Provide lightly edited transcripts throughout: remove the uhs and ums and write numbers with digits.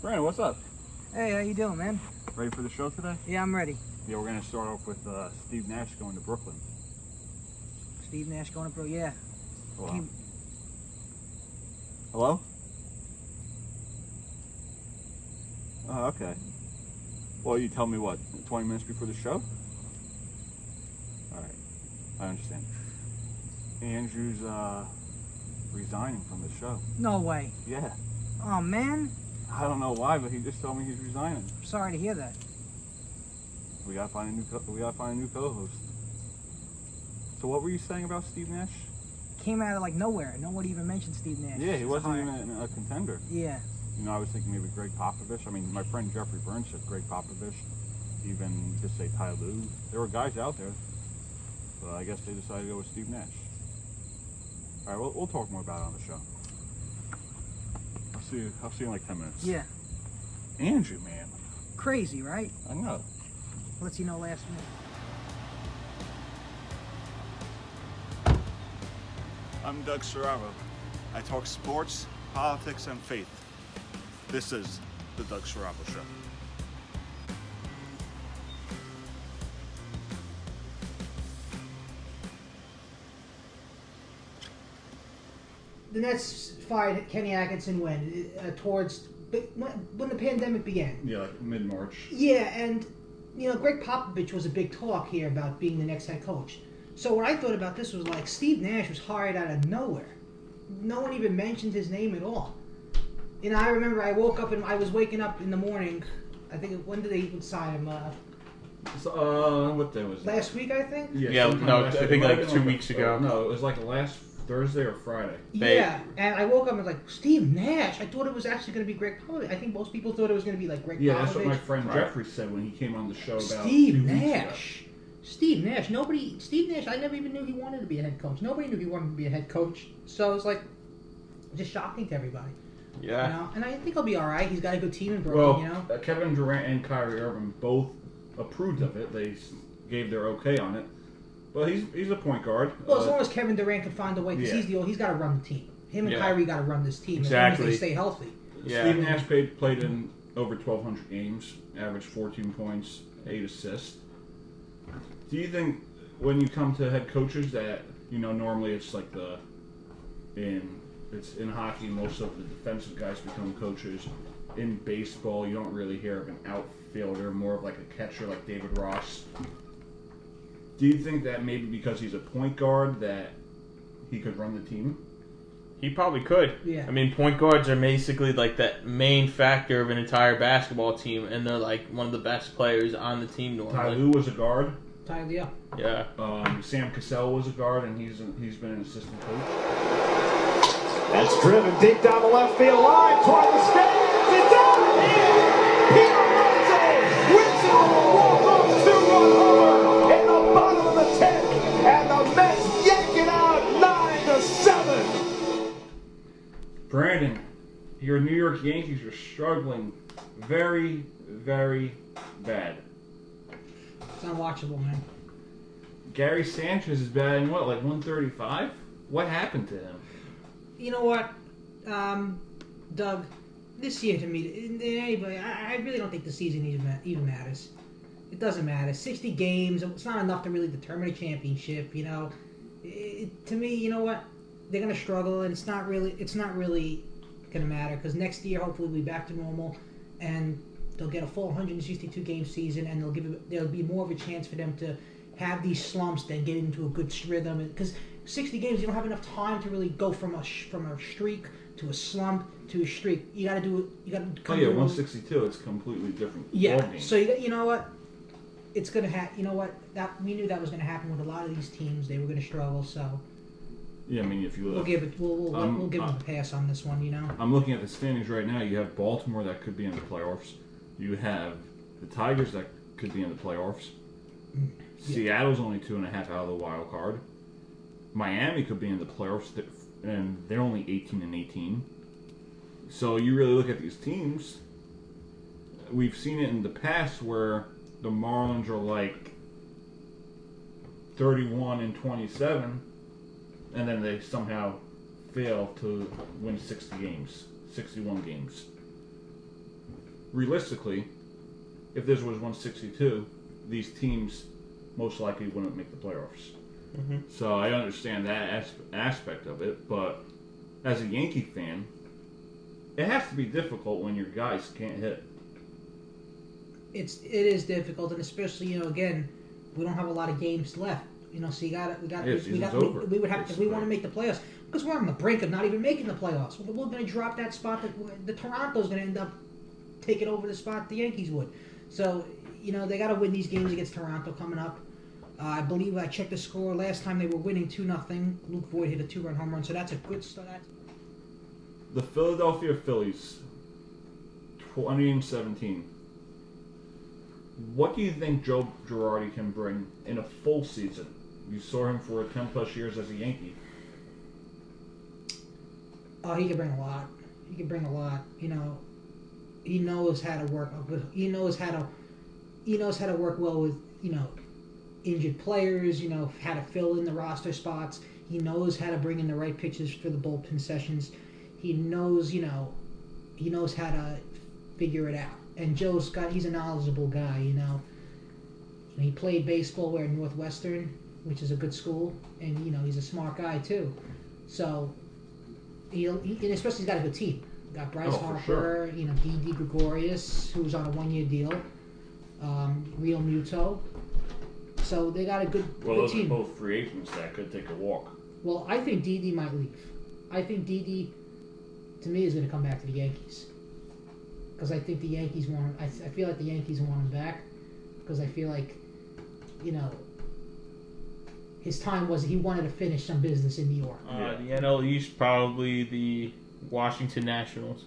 Brandon, what's up? Hey, how you doing, man? Ready for the show today? Yeah, I'm ready. Yeah, we're going to start off with Steve Nash going to Brooklyn. Steve Nash going to yeah. Hello? Hello? Oh, okay. Well, you tell me what, 20 minutes before the show? Alright, I understand. Andrew's resigning from the show. No way. Yeah. Oh, man. I don't know why, but he just told me he's resigning. Sorry to hear that. We gotta find a new co-host. So what were you saying about Steve Nash? Came out of like nowhere. No one even mentioned Steve Nash. Yeah, he wasn't even a contender. Yeah. You know, I was thinking maybe Greg Popovich. I mean, my friend Jeffrey Burns said Greg Popovich. Even you could say Ty Lue. There were guys out there, but I guess they decided to go with Steve Nash. All right, we'll talk more about it on the show. I'll see you in like 10 minutes. Yeah. Andrew, man. Crazy, right? I know. Lets you know last minute. I'm Doug Serraro. I talk sports, politics, and faith. This is the Doug Serraro Show. The Nets fired Kenny Atkinson when the pandemic began. Yeah, like mid-March. Yeah, and Greg Popovich was a big talk here about being the next head coach. So what I thought about this was like Steve Nash was hired out of nowhere. No one even mentioned his name at all. I remember I woke up and I was waking up in the morning. I think when did they even sign him? What day was it? Last week, I think. Yeah, no, I think like 2 weeks ago. No, it was like last Thursday or Friday. Yeah, and I woke up and was like, Steve Nash. I thought it was actually going to be Greg Popovich. I think most people thought it was going to be like Greg Popovich. Yeah, that's what my friend Jeffrey said when he came on the show about Steve 2 weeks Nash. ago. Steve Nash, I never even knew he wanted to be a head coach. Nobody knew he wanted to be a head coach. So it was like, just shocking to everybody. Yeah. And I think he'll be all right. He's got a good team in Brooklyn, Well, Kevin Durant and Kyrie Irving both approved of it. They gave their okay on it. Well, he's a point guard. Well, as long as Kevin Durant can find a way, because he's got to run the team. Him and Kyrie got to run this team Exactly. as long as they stay healthy. Yeah. Steve Nash played in over 1,200 games, averaged 14 points, 8 assists. Do you think when you come to head coaches that, normally it's like it's in hockey, most of the defensive guys become coaches. In baseball, you don't really hear of an outfielder, more of like a catcher like David Ross. Do you think that maybe because he's a point guard that he could run the team? He probably could. Yeah. I mean, point guards are basically like that main factor of an entire basketball team, and they're like one of the best players on the team normally. Ty Lue was a guard. Yeah. Yeah. Sam Cassell was a guard, and he's been an assistant coach. That's driven deep down the left field line toward the stands. It's done! Peter Mose wins it on a walk-off 2-run homer in the bottom of the 10th, and the Mets yank it out 9-7. Brandon, your New York Yankees are struggling very, very bad. It's unwatchable, man. Gary Sanchez is batting, what, like 135? What happened to him? You know what, Doug? This year to me, anybody, I really don't think the season even matters. It doesn't matter. 60 games, it's not enough to really determine a championship. To me, you know what? They're gonna struggle, and it's not really gonna matter because next year hopefully we'll be back to normal, and they'll get a full 162 game season, and there'll be more of a chance for them to have these slumps than get into a good rhythm. Because 60 games, you don't have enough time to really go from a streak to a slump to a streak. You got to do it. You got to. Oh yeah, 162. It's completely different. Yeah. ballgame. So you know what? It's gonna happen. You know what? That we knew that was gonna happen with a lot of these teams. They were gonna struggle. So. Yeah, I mean, if you look, We'll give it. We'll give them a pass on this one. I'm looking at the standings right now. You have Baltimore that could be in the playoffs. You have the Tigers that could be in the playoffs. Seattle's only 2.5 out of the wild card. Miami could be in the playoffs, and they're only 18-18. So you really look at these teams. We've seen it in the past where the Marlins are like 31-27, and then they somehow fail to win 61 games. realistically, if this was 162, these teams most likely wouldn't make the playoffs. Mm-hmm. So I understand that aspect of it, but as a Yankee fan, it has to be difficult when your guys can't hit. It is difficult, and especially again, we don't have a lot of games left. So we would have if we want to make the playoffs, because we're on the brink of not even making the playoffs. We're going to drop that spot that the Toronto's going to end up taking over the spot the Yankees would. So they got to win these games against Toronto coming up. I believe I checked the score last time they were winning 2-0. Luke Voigt hit a 2-run home run, so that's a good start. The Philadelphia Phillies, 2017. What do you think Joe Girardi can bring in a full season? You saw him for 10+ years as a Yankee. Oh, he can bring a lot. He can bring a lot. He knows how to work. He knows how to work well with injured players. How to fill in the roster spots. He knows how to bring in the right pitches for the bullpen sessions. He knows he knows how to figure it out. And he's a knowledgeable guy. He played baseball at Northwestern, which is a good school, and he's a smart guy too. So and especially he's got a good team. Got Bryce Harper, sure. Didi Gregorius, who's on a 1-year deal, Real Muto. So they got a good those team. are both free agents that could take a walk. Well, I think Didi might leave. I think Didi, to me, is going to come back to the Yankees. Because I think the Yankees want him. I feel like the Yankees want him back. Because I feel like, his time was he wanted to finish some business in New York. The NL East, probably the Washington Nationals.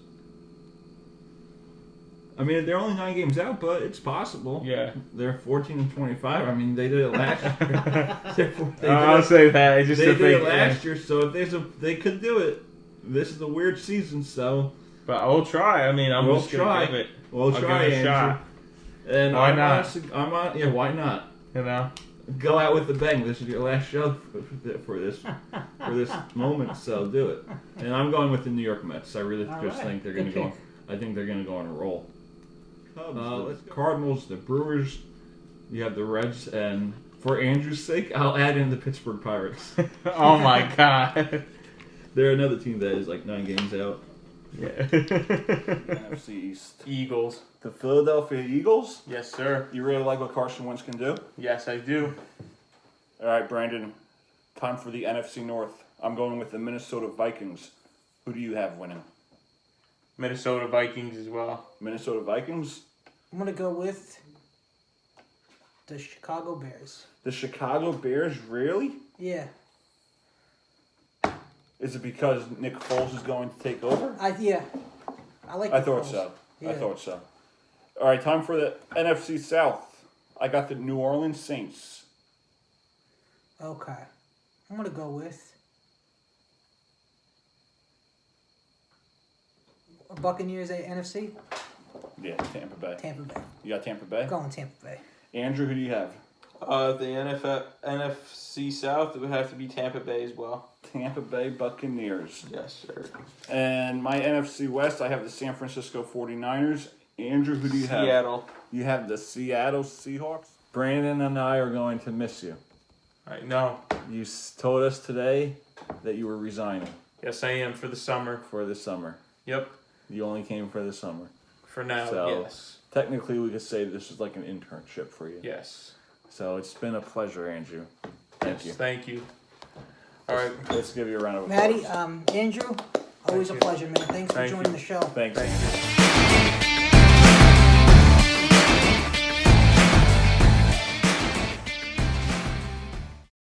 I mean, they're only 9 games out, but it's possible. Yeah. They're 14-25. I mean, they did it last year. I'll say that. It's just they did it last year, so if they could do it. This is a weird season, so. But we'll try. I mean, we'll just going to give it. We'll try, give it a shot. And why not? Why not? Go out with a bang. This is your last show for this moment, so do it. And I'm going with the New York Mets. I really think they're going to go. I think they're going to go on a roll. The Cardinals, the Brewers, you have the Reds, and for Andrew's sake, I'll add in the Pittsburgh Pirates. Oh my God! They're another team that is like 9 games out. Yeah. NFC East. Eagles. The Philadelphia Eagles? Yes, sir. You really like what Carson Wentz can do? Yes, I do. All right, Brandon. Time for the NFC North. I'm going with the Minnesota Vikings. Who do you have winning? Minnesota Vikings as well. Minnesota Vikings? I'm going to go with the Chicago Bears. The Chicago Bears? Really? Yeah. Is it because Nick Foles is going to take over? I thought so. Yeah. I thought so. All right, time for the NFC South. I got the New Orleans Saints. Okay. I'm going to go with Buccaneers NFC? Yeah, Tampa Bay. Tampa Bay. You got Tampa Bay? Going Tampa Bay. Andrew, who do you have? The NFC South, it would have to be Tampa Bay as well. Tampa Bay Buccaneers. Yes, sir. And my NFC West, I have the San Francisco 49ers. Andrew, who do you have? Seattle. You have the Seattle Seahawks. Brandon and I are going to miss you. I know. You told us today that you were resigning Yes, I am for the summer. for the summer. Yep. You only came for the summer. For now, So- yes. Technically, we could say this is like an internship for you. Yes. So it's been a pleasure, Andrew. Thank you. Thank you. All right. Let's give you a round of applause. Maddie, Andrew, always a pleasure, man. Thanks for Thank joining you. the show. Thanks. Thank you.